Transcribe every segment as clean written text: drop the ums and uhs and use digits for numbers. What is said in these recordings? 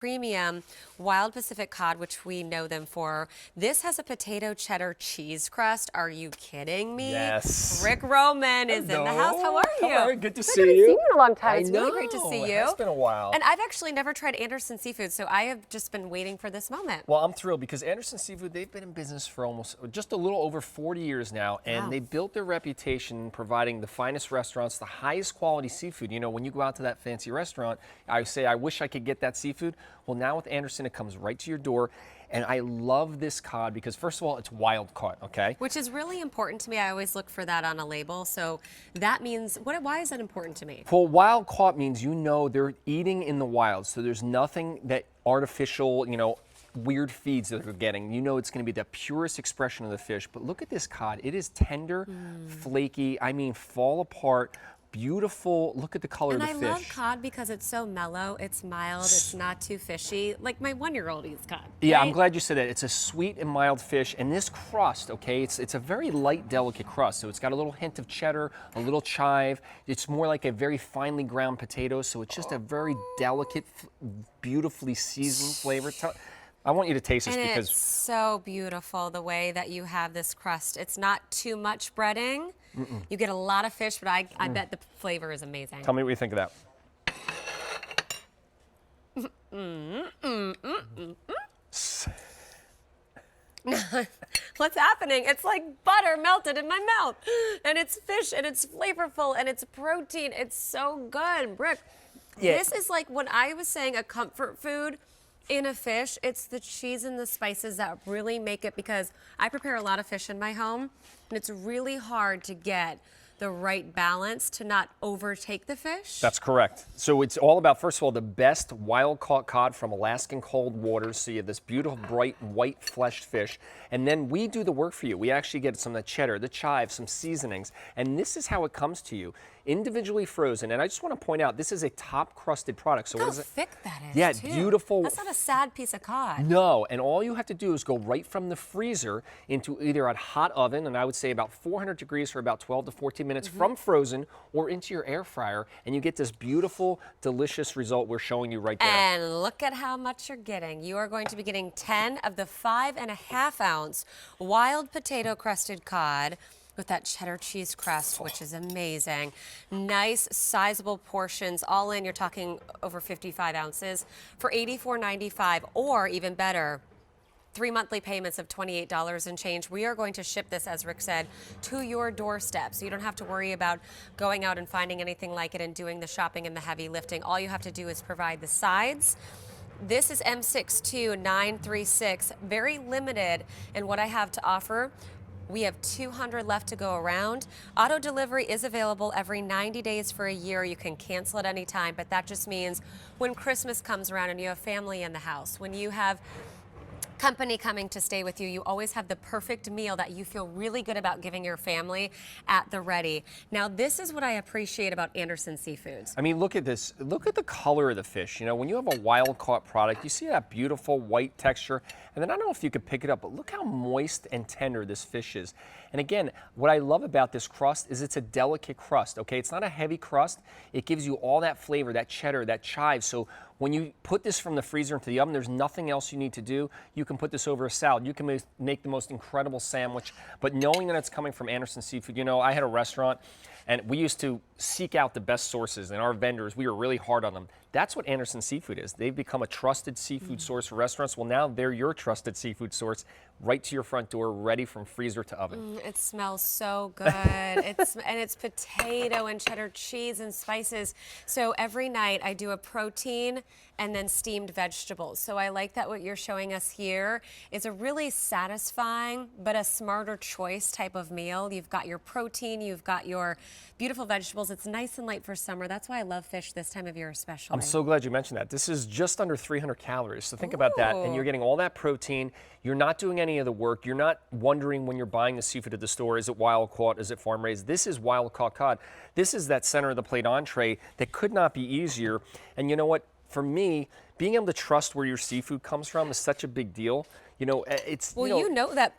premium wild Pacific cod, which we know them for. This has a potato cheddar cheese crust. Are you kidding me? Yes. Rick Roman is in the house. How are you? How are you? Good to see I haven't you. seen you in a long time. It's know. really great to see you. It's been a while. And I've actually never tried Anderson Seafood, so I have just been waiting for this moment. Well, I'm thrilled because Anderson Seafood, they've been in business for just a little over 40 years now, and Wow. they built their reputation providing the finest restaurants, the highest quality seafood. You know, when you go out to that fancy restaurant, I say, I wish I could get that seafood. Well, now with Anderson, it comes right to your door. And I love this cod because, first of all, it's wild caught, okay? Which is really important to me. I always look for that on a label. So that means, why is that important to me? Well, wild caught means you know they're eating in the wild. So there's nothing that artificial, weird feeds that they're getting. You know it's going to be the purest expression of the fish. But look at this cod. It is tender, flaky, I mean fall apart, beautiful. Look at the color of the fish. And I love cod because it's so mellow, it's mild, it's not too fishy. Like my 1-year-old eats cod. Yeah, right? I'm glad you said that. It's a sweet and mild fish, and this crust, okay, it's a very light, delicate crust. So it's got a little hint of cheddar, a little chive. It's more like a very finely ground potato, so it's just a very delicate, beautifully seasoned flavor. I want you to taste this and because it's so beautiful the way that you have this crust. It's not too much breading. You get a lot of fish, but I bet the flavor is amazing. Tell me what you think of that. What's happening? It's like butter melted in my mouth. And it's fish, and it's flavorful, and it's protein. It's so good. Brick, Yeah. this is like when I was saying a comfort food in a fish, it's the cheese and the spices that really make it, because I prepare a lot of fish in my home, and it's really hard to get the right balance to not overtake the fish. That's correct. So it's all about, first of all, the best wild-caught cod from Alaskan cold waters. So you have this beautiful, bright, white-fleshed fish. And then we do the work for you. We actually get some of the cheddar, the chive, some seasonings. And this is how it comes to you, individually frozen. And I just want to point out, this is a top-crusted product. So Look what how is it? thick that is, Yeah, too. beautiful. That's not a sad piece of cod. No, and all you have to do is go right from the freezer into either a hot oven, and I would say about 400 degrees for about 12 to 14 minutes from frozen, or into your air fryer, and you get this beautiful, delicious result we're showing you right there. And look at how much you're getting. You are going to be getting 10 of the 5.5-ounce wild potato crusted cod with that cheddar cheese crust, which is amazing. Nice, sizable portions. All in, you're talking over 55 ounces for $84.95, or even better, 3 monthly payments of $28 and change. We are going to ship this, as Rick said, to your doorstep. So you don't have to worry about going out and finding anything like it and doing the shopping and the heavy lifting. All you have to do is provide the sides. This is M62936, very limited in what I have to offer. We have 200 left to go around. Auto delivery is available every 90 days for a year. You can cancel at any time, but that just means when Christmas comes around and you have family in the house, when you have company coming to stay with you, you always have the perfect meal that you feel really good about giving your family at the ready. Now, this is what I appreciate about Anderson Seafoods. I mean, look at this. Look at the color of the fish. You know, when you have a wild-caught product, you see that beautiful white texture. And then I don't know if you could pick it up, but look how moist and tender this fish is. And again, what I love about this crust is it's a delicate crust, okay? It's not a heavy crust. It gives you all that flavor, that cheddar, that chive. So when you put this from the freezer into the oven, there's nothing else you need to do. You can put this over a salad. You can make the most incredible sandwich. But knowing that it's coming from Anderson Seafood, you know, I had a restaurant, and we used to seek out the best sources, and our vendors, we were really hard on them. That's what Anderson Seafood is. They've become a trusted seafood source for restaurants. Well, now they're your trusted seafood source, right to your front door, ready from freezer to oven. It smells so good. And it's potato and cheddar cheese and spices. So every night I do a protein and then steamed vegetables. So I like that what you're showing us here is a really satisfying but a smarter choice type of meal. You've got your protein, you've got your beautiful vegetables. It's nice and light for summer. That's why I love fish this time of year especially. I'm so glad you mentioned that. This is just under 300 calories. So think about that. And you're getting all that protein. You're not doing any of the work. You're not wondering when you're buying the seafood at the store, is it wild caught? Is it farm raised? This is wild caught cod. This is that center of the plate entree that could not be easier. And you know what? For me, being able to trust where your seafood comes from is such a big deal. You know, it's... Well, you know that...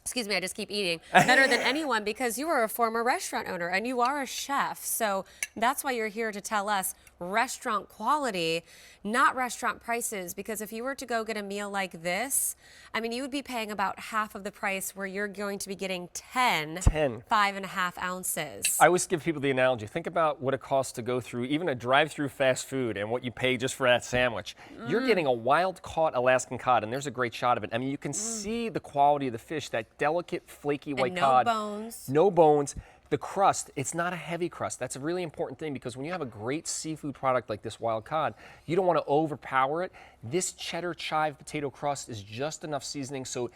excuse me, I just keep eating better than anyone because you are a former restaurant owner and you are a chef. So that's why you're here to tell us restaurant quality, not restaurant prices, because if you were to go get a meal like this, I mean, you would be paying about half of the price where you're going to be getting 10 5.5 ounces. I always give people the analogy. Think about what it costs to go through even a drive-through fast food and what you pay just for that sandwich. You're getting a wild-caught Alaskan cod, and there's a great shot of it. I mean, you can see the quality of the fish, that delicate, flaky white cod. No bones. No bones. The crust, it's not a heavy crust. That's a really important thing, because when you have a great seafood product like this wild cod, you don't want to overpower it. This cheddar chive potato crust is just enough seasoning so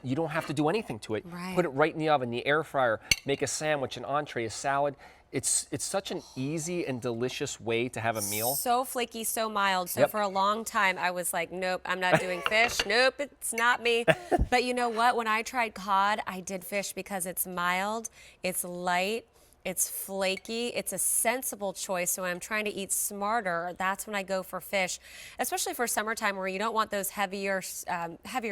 you don't have to do anything to it. Right. Put it right in the oven, the air fryer, make a sandwich, an entree, a salad. It's such an easy and delicious way to have a meal. So flaky, so mild. So Yep. for a long time, I was like, nope, I'm not doing fish. Nope, it's not me. But you know what? When I tried cod, I did fish because it's mild, it's light, it's flaky, it's a sensible choice. So when I'm trying to eat smarter, that's when I go for fish, especially for summertime where you don't want those heavier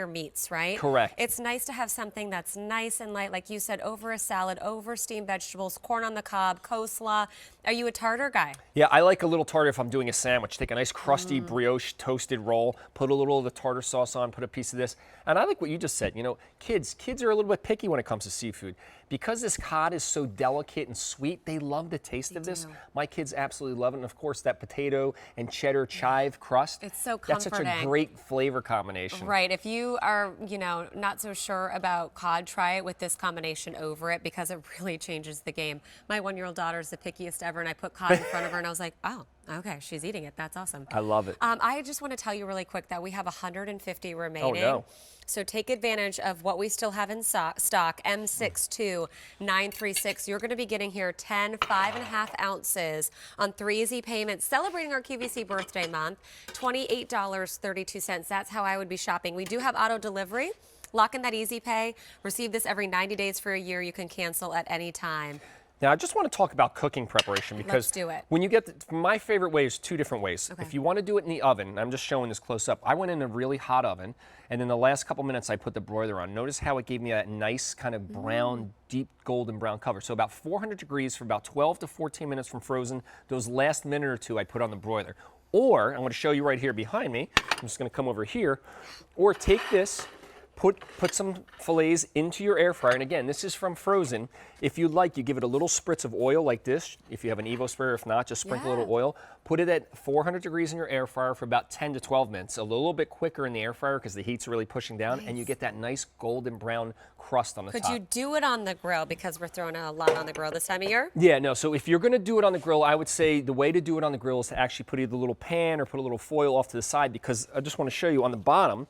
meats, right? Correct. It's nice to have something that's nice and light, like you said, over a salad, over steamed vegetables, corn on the cob, coleslaw. Are you a tartar guy? Yeah, I like a little tartar if I'm doing a sandwich. Take a nice crusty brioche toasted roll, put a little of the tartar sauce on, put a piece of this. And I like what you just said. You know, kids are a little bit picky when it comes to seafood. Because this cod is so delicate and sweet, they love the taste of this. My kids absolutely love it. And of course, that potato and cheddar chive crust. It's so That's such comforting. a great flavor combination. Right. If you are, you know, not so sure about cod, try it with this combination over it, because it really changes the game. My 1-year-old daughter is the pickiest ever, and I put cod in front of her, and I was like, oh, okay, she's eating it. That's awesome. I love it. I just want to tell you really quick that we have 150 remaining. Oh, no. So take advantage of what we still have in stock, M62936. You're going to be getting here 10 5.5 ounces on 3 easy payments, celebrating our QVC birthday month, $28.32. That's how I would be shopping. We do have auto delivery. Lock in that easy pay. Receive this every 90 days for a year. You can cancel at any time. Now, I just want to talk about cooking preparation, because Let's do it. when you get my favorite way is 2 different ways. Okay. If you want to do it in the oven, I'm just showing this close up. I went in a really hot oven, and in the last couple minutes, I put the broiler on. Notice how it gave me that nice kind of brown, deep golden brown cover. So about 400 degrees for about 12 to 14 minutes from frozen. Those last minute or 2, I put on the broiler. Or, I'm going to show you right here behind me. I'm just going to come over here. Or take this. Put some fillets into your air fryer, and again, this is from frozen. If you'd like, you give it a little spritz of oil like this. If you have an Evo sprayer, if not, just sprinkle a little oil. Put it at 400 degrees in your air fryer for about 10 to 12 minutes. A little bit quicker in the air fryer because the heat's really pushing down, and you get that nice golden brown crust on the top. Could you do it on the grill, because we're throwing a lot on the grill this time of year? Yeah, no, so if you're going to do it on the grill, I would say the way to do it on the grill is to actually put either a little pan or put a little foil off to the side, because I just want to show you on the bottom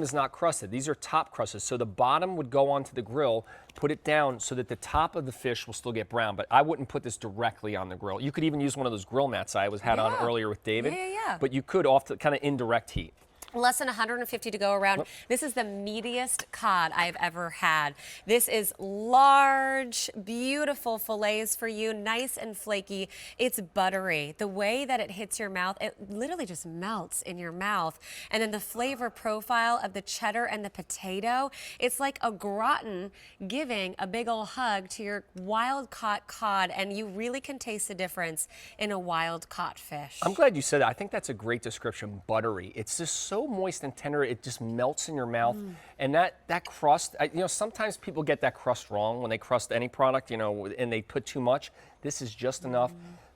is not crusted. These are top crusted. So the bottom would go onto the grill, put it down so that the top of the fish will still get brown, but I wouldn't put this directly on the grill. You could even use one of those grill mats I had on earlier with David. Yeah. But you could off the kind of indirect heat. Less than 150 to go around. This is the meatiest cod I've ever had. This is large, beautiful fillets for you, nice and flaky. It's buttery. The way that it hits your mouth, it literally just melts in your mouth. And then the flavor profile of the cheddar and the potato, it's like a gratin giving a big old hug to your wild-caught cod, and you really can taste the difference in a wild-caught fish. I'm glad you said that. I think that's a great description, buttery. It's just so moist and tender, it just melts in your mouth. And that crust, you know, sometimes people get that crust wrong when they crust any product, you know, and they put too much. This is just enough.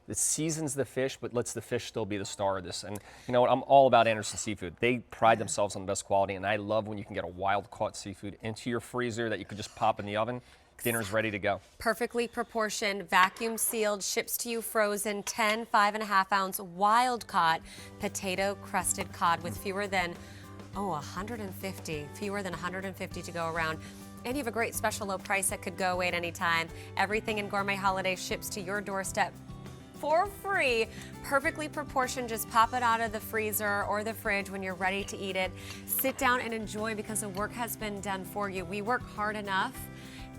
It seasons the fish, but lets the fish still be the star of this. And you know what, I'm all about Anderson Seafood. They pride themselves on the best quality, and I love when you can get a wild-caught seafood into your freezer that you could just pop in the oven. Dinner's ready to go. Perfectly proportioned, vacuum sealed, ships to you frozen, 10 5.5 ounce wild caught potato crusted cod with fewer than 150 to go around. And you have a great special low price that could go away at any time. Everything in Gourmet Holiday ships to your doorstep for free, perfectly proportioned. Just pop it out of the freezer or the fridge when you're ready to eat it. Sit down and enjoy, because the work has been done for you. We work hard enough.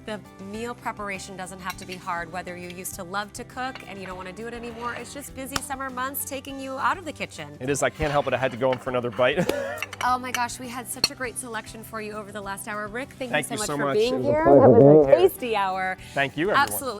The meal preparation doesn't have to be hard, whether you used to love to cook and you don't want to do it anymore. It's just busy summer months taking you out of the kitchen. It is. I can't help it. I had to go in for another bite. Oh my gosh, we had such a great selection for you over the last hour. Rick, thank you so much for much. being It was a here. pleasure That was being a here. tasty hour. Thank you, everyone. Absolutely.